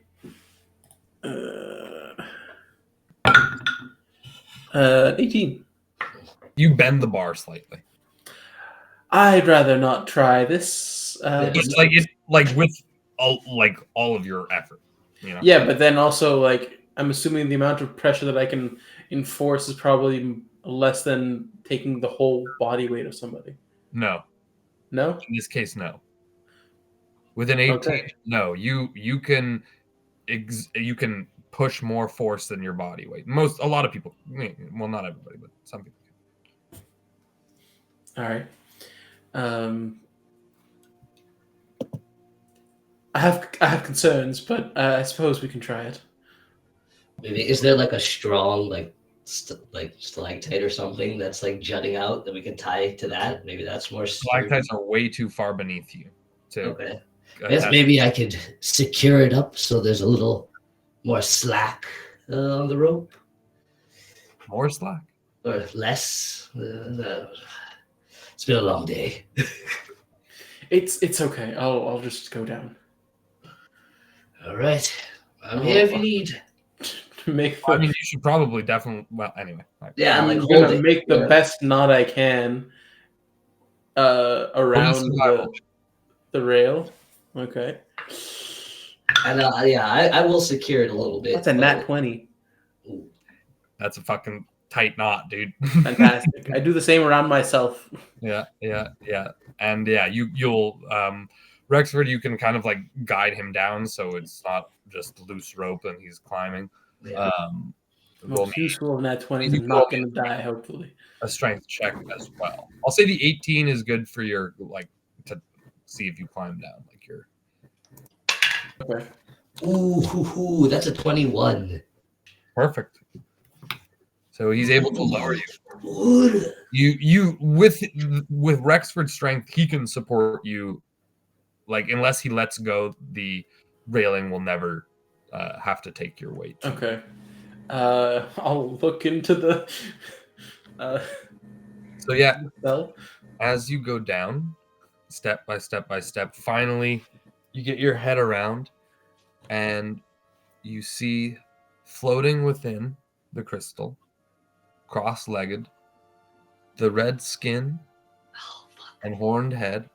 18. You bend the bar slightly. I'd rather not try this. Just like with all of your effort. You know? Yeah, but then also like I'm assuming the amount of pressure that I can enforce is probably less than taking the whole body weight of somebody. No. No? In this case, no. With an 18, Okay. no. You can push more force than your body weight. A lot of people, well, not everybody, but some people can. All right. I have concerns, but I suppose we can try it. Maybe is there like a strong like stalactite or something that's like jutting out that we can tie to that? Maybe that's more sturdy. Stalactites are way too far beneath you. Okay. Yes, maybe I could secure it up so there's a little more slack on the rope, More slack. or less. It's been a long day. It's okay. I'll just go down. All right, I'm here if you need. I mean, you should probably definitely. Well, anyway. Yeah, I'm like gonna hold it. make the Yeah. best knot I can around the rail. Okay. And I will secure it a little bit. That's a nat 20. That's a fucking tight knot, dude. Fantastic. I do the same around myself. Yeah. And yeah, you'll Rexford, you can kind of like guide him down so it's not just loose rope and he's climbing. Yeah. Roll Most me useful of nat 20s. You I'm not roll me going to die, hopefully. a strength check as well. I'll say the 18 is good for your like to see if you climb down. Like you're Okay. Ooh, that's a 21. perfect. So he's able to lower you. Good. You with Rexford's strength, he can support you. Like unless he lets go, the railing will never have to take your weight. Okay. I'll look into the. So yeah, Well, as you go down, step by step, finally you get your head around, and you see floating within the crystal, cross-legged, the red skin and horned head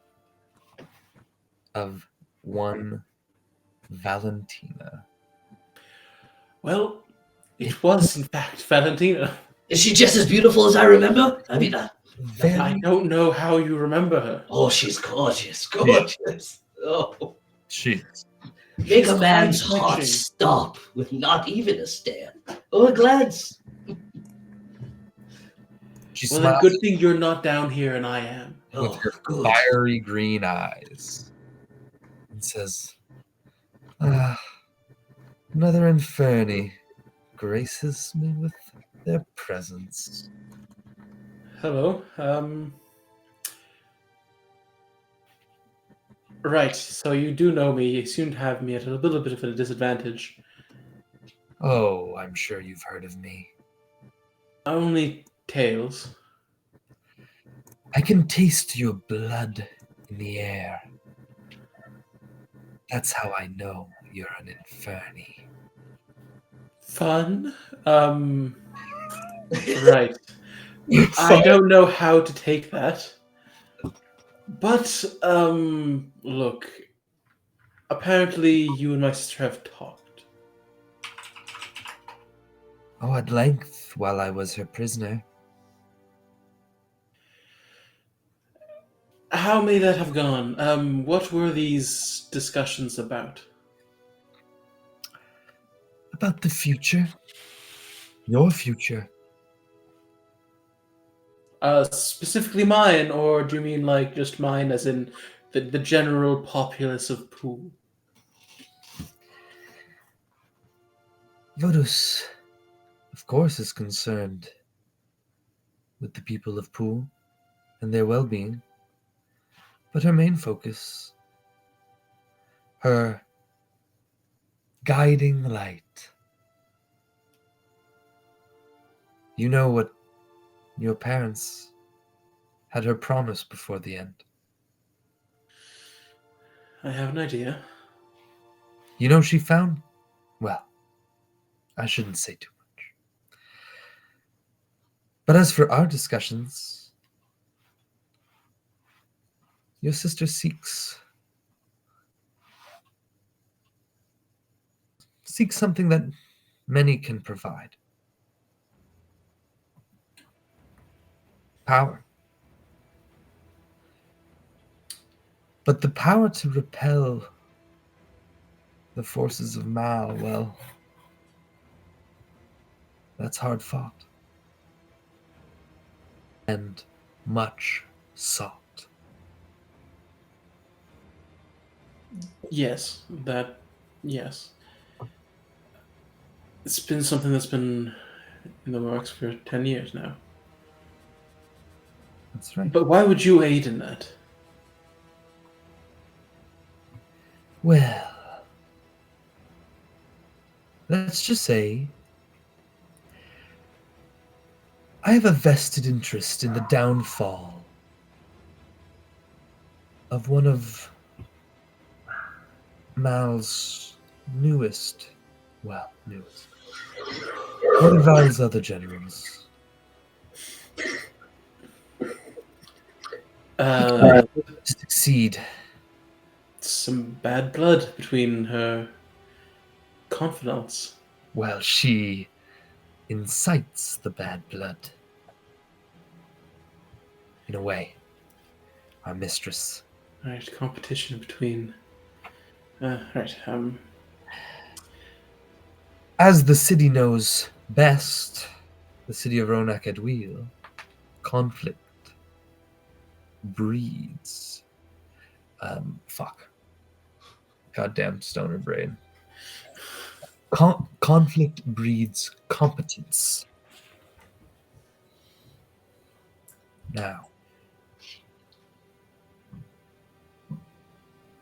of one Valentina. well, it was in fact Valentina. Is she just as beautiful as I remember? I mean, I don't know how you remember her. oh, she's gorgeous. Oh, She make a She's man's quite heart touching. stop with not even a stare or a glance. She Well, then smiles good thing you're not down here and I am. with Oh, her good. fiery green eyes and says, another Inferni graces me with their presence. Hello. Right, so you do know me. You seem to have me at a little bit of a disadvantage. Oh, I'm sure you've heard of me. Only tales. I can taste your blood in the air. That's how I know you're an Inferni. Fun. Right. I don't know how to take that. But, look. Apparently you and my sister have talked. Oh, at length, while I was her prisoner. How may that have gone? What were these discussions about? About the future. Your future. Specifically mine, or do you mean like just mine as in the general populace of Pool? Vodus, of course, is concerned with the people of Pool and their well-being, but her main focus, her guiding light. You know what your parents had her promise before the end. I have an idea. You know she found? Well, I shouldn't say too much. But as for our discussions, your sister seeks something that many can provide. Power. But the power to repel the forces of Mal, well, that's hard fought. And much sought. Yes, yes. It's been something that's been in the works for 10 years now. That's right. But why would you aid in that? Well, let's just say I have a vested interest in the downfall of one of Mal's newest. One of Val's other generals. Succeed. Some bad blood between her confidants. Well, she incites the bad blood. In a way, our mistress. Right, competition between. Right. As the city knows best, the city of Roan Acaduil, conflict breeds. Goddamn stoner brain. Conflict breeds competence. Now,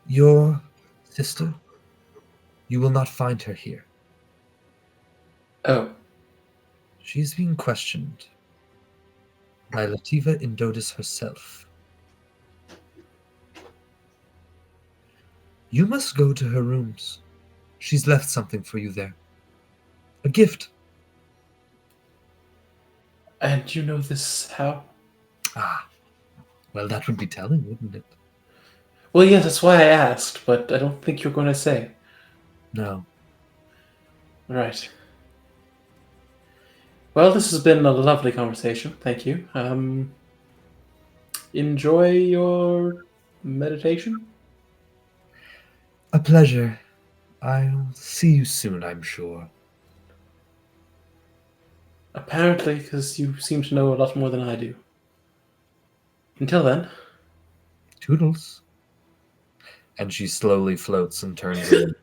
your sister, you will not find her here. Oh. She's being questioned by Lativa Indodis herself. You must go to her rooms. She's left something for you there. A gift. And you know this how? Ah, well, that would be telling, wouldn't it? Well, yes, that's why I asked, but I don't think you're going to say. No. Right. Well, this has been a lovely conversation. Thank you. Enjoy your meditation. A pleasure. I'll see you soon, I'm sure. Apparently, because you seem to know a lot more than I do. Until then. Toodles. And she slowly floats and turns in.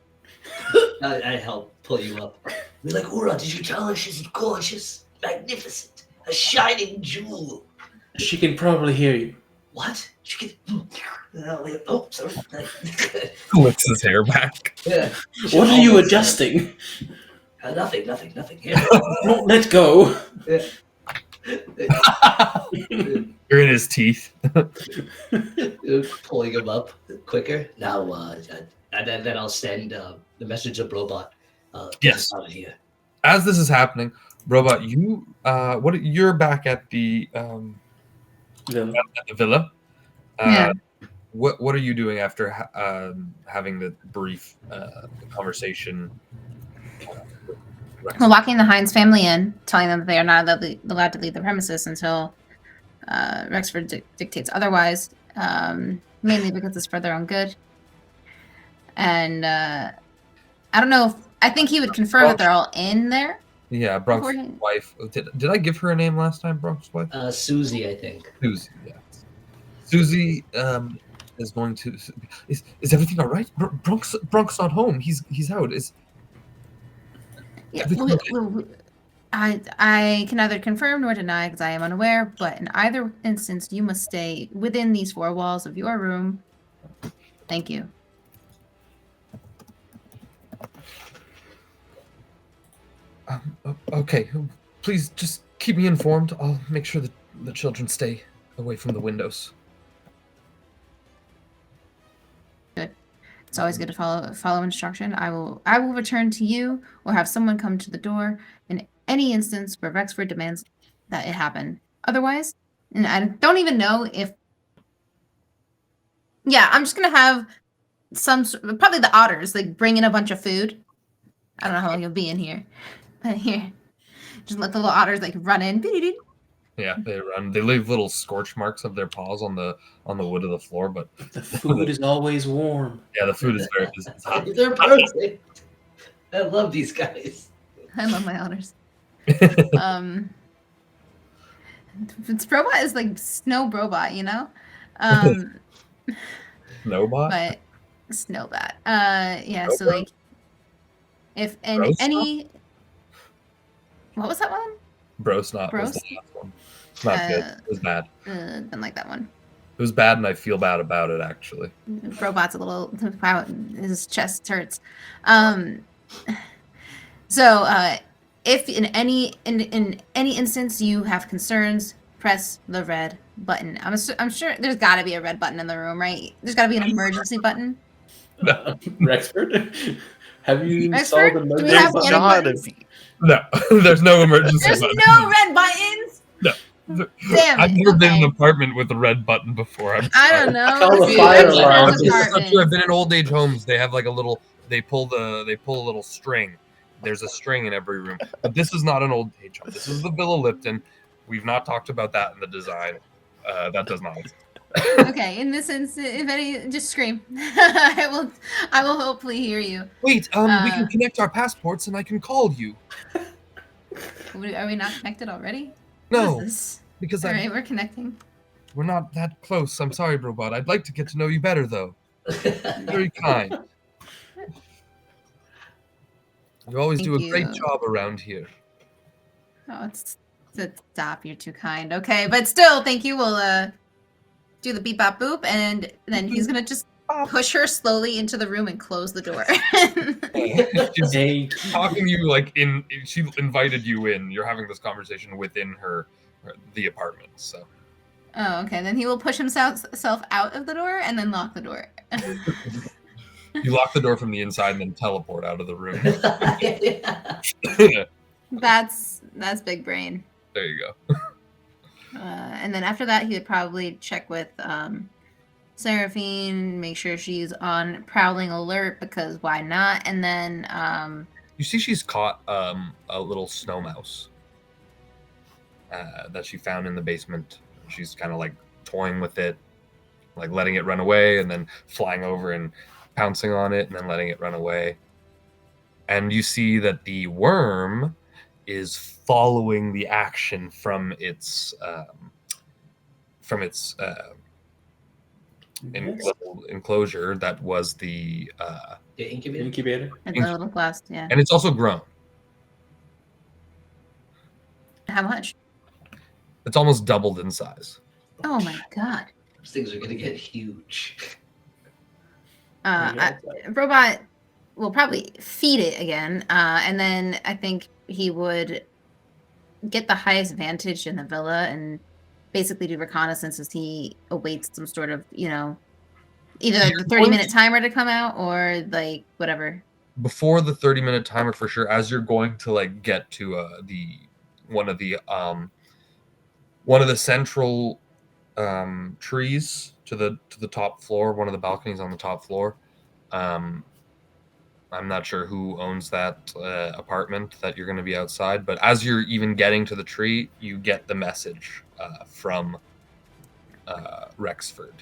I help pull you up. We're like, Ura, did you tell her she's gorgeous, magnificent, a shining jewel? She can probably hear you. What? She can. Oh, sorry. Flicks his hair back. Yeah. What are you adjusting? Nothing. Here. Don't let go. Yeah. You're in his teeth. Pulling him up quicker. Now, and then I'll send the message of Robot. Yes. Out of here. As this is happening, Robot, you're back at the villa. Yeah. What are you doing after having the brief conversation? We're walking the Hines family in, telling them that they are not allowed to leave the premises until Rexford dictates otherwise, mainly because it's for their own good. And I don't know if I think he would confirm that they're all in there. Yeah, Brunk's beforehand. wife. Did I give her a name last time? Brunk's wife. Susie, I think. Susie. Yeah. Susie is going to. Is everything all right? Brunk's not home. He's out. Is Yeah, everything okay? I can neither confirm nor deny because I am unaware, but in either instance, you must stay within these four walls of your room. Thank you. Okay. Please just keep me informed. I'll make sure that the children stay away from the windows. It's always good to follow instruction. I will return to you or have someone come to the door in any instance where Rexford demands that it happen. Otherwise, and I don't even know if. Yeah, I'm just gonna have probably the otters like bring in a bunch of food. I don't know how long you'll be in here, but here, just let the little otters like run in. Yeah, they run. They leave little scorch marks of their paws on the wood of the floor, but The food is always warm. yeah, the food is very is hot. They're perfect. I love these guys. I love my otters. Robot is like snow robot, you know. Snowbot. But Snowbat. Yeah. So like, if any. What was that one? Brosnot was Bros? the last one. Not good. It was bad. Didn't like that one. It was bad, and I feel bad about it, actually. Robot's a little. His chest hurts. So, if in any instance you have concerns, press the red button. I'm sure there's got to be a red button in the room, right? There's got to be an emergency button. Rexford, have you Rexford? installed Do we emergency have There's any gotta buttons? be. No, there's no emergency There's button. no red buttons. No. Damn I've it, never been in okay. an apartment with a red button before. I don't know. Call the This is fire Rexford's alarm. That's not apartment. true. I've been in old age homes. They have like a little. They pull a little string. There's a string in every room. But this is not an old age home. This is the Villa Lipton. We've not talked about that in the design. That does not exist. Okay, in this instance, if any, just scream. I will hopefully hear you. Wait, we can connect our passports and I can call you. Are we not connected already? No, What is this? because All right, we're connecting. we're not that close. I'm sorry, Robot. I'd like to get to know you better, though. Very kind. You always do a great Thank you. job around here. Oh, stop. You're too kind. Okay, but still, thank you. We'll do the beep bop boop, and then he's gonna just push her slowly into the room and close the door. She's talking to you like she invited you in. You're having this conversation within the apartment. So. Oh, okay. Then he will push himself out of the door and then lock the door. You lock the door from the inside and then teleport out of the room. That's big brain. There you go. And then after that, he would probably check with Seraphine, make sure she's on prowling alert because why not? And then you see, she's caught a little snow mouse that she found in the basement. She's kind of like toying with it, like letting it run away, and then flying over and pouncing on it, and then letting it run away. And you see that the worm is following the action from its enclosure that was the incubator. At the little blast, yeah. And it's also grown. How much? It's almost doubled in size. Oh my god. Those things are gonna get huge. Robot will probably feed it again, and then I think he would get the highest vantage in the villa and basically do reconnaissance as he awaits some sort of, either the 30-minute timer to come out or like whatever. Before the 30-minute timer, for sure, as you're going to like get to one of the central trees to the top floor, one of the balconies on the top floor. I'm not sure who owns that apartment that you're going to be outside, but as you're even getting to the tree, you get the message from Rexford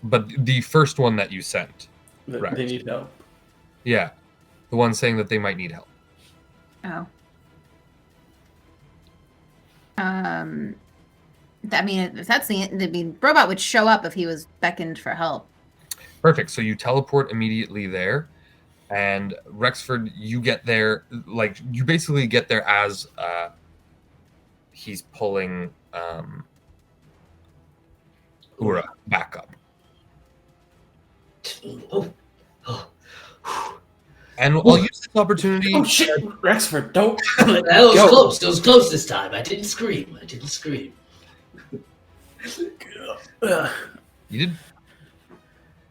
but the first one that you sent, They need help. yeah, the one saying that they might need help. Oh. I mean, if that's Robot would show up if he was beckoned for help. Perfect. So you teleport immediately there, and Rexford, you get there. Like you basically get there as he's pulling Ura back up. Oh. And I'll use this opportunity. Oh shit, Rexford, don't. That was close. It was close this time. I didn't scream. You did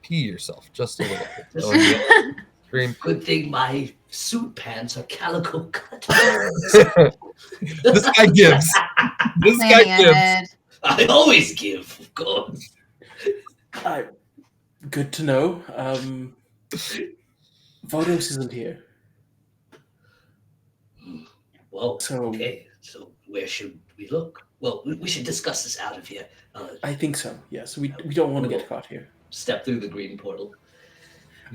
pee yourself just a little bit. So you scream. Good thing my suit pants are calico cut. This guy gives. This guy Planning gives. ahead. I always give, of course. Good to know. Vodos isn't here. Well, So- okay. So where should we look? Well, we should discuss this out of here. I think so, yes. We don't want to get caught here. Step through the green portal.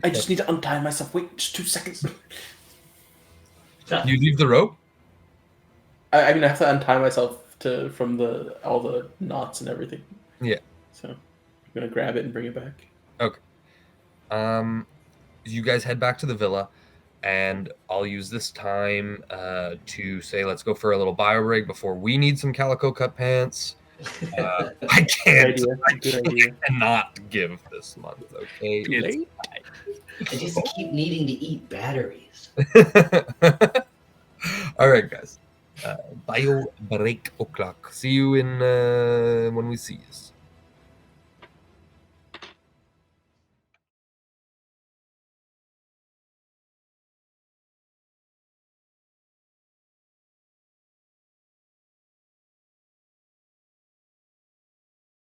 I just need to untie myself. Wait, just 2 seconds. You leave the rope. I mean, I have to untie myself from all the knots and everything. Yeah. So I'm gonna grab it and bring it back. You guys head back to the villa, and I'll use this time to say, let's go for a little bio break before we need some calico cut pants. I can't. Good idea. I cannot give this month. Okay. Late? I just keep needing to eat batteries. All right, guys. Bio break o'clock. See you in when we see you.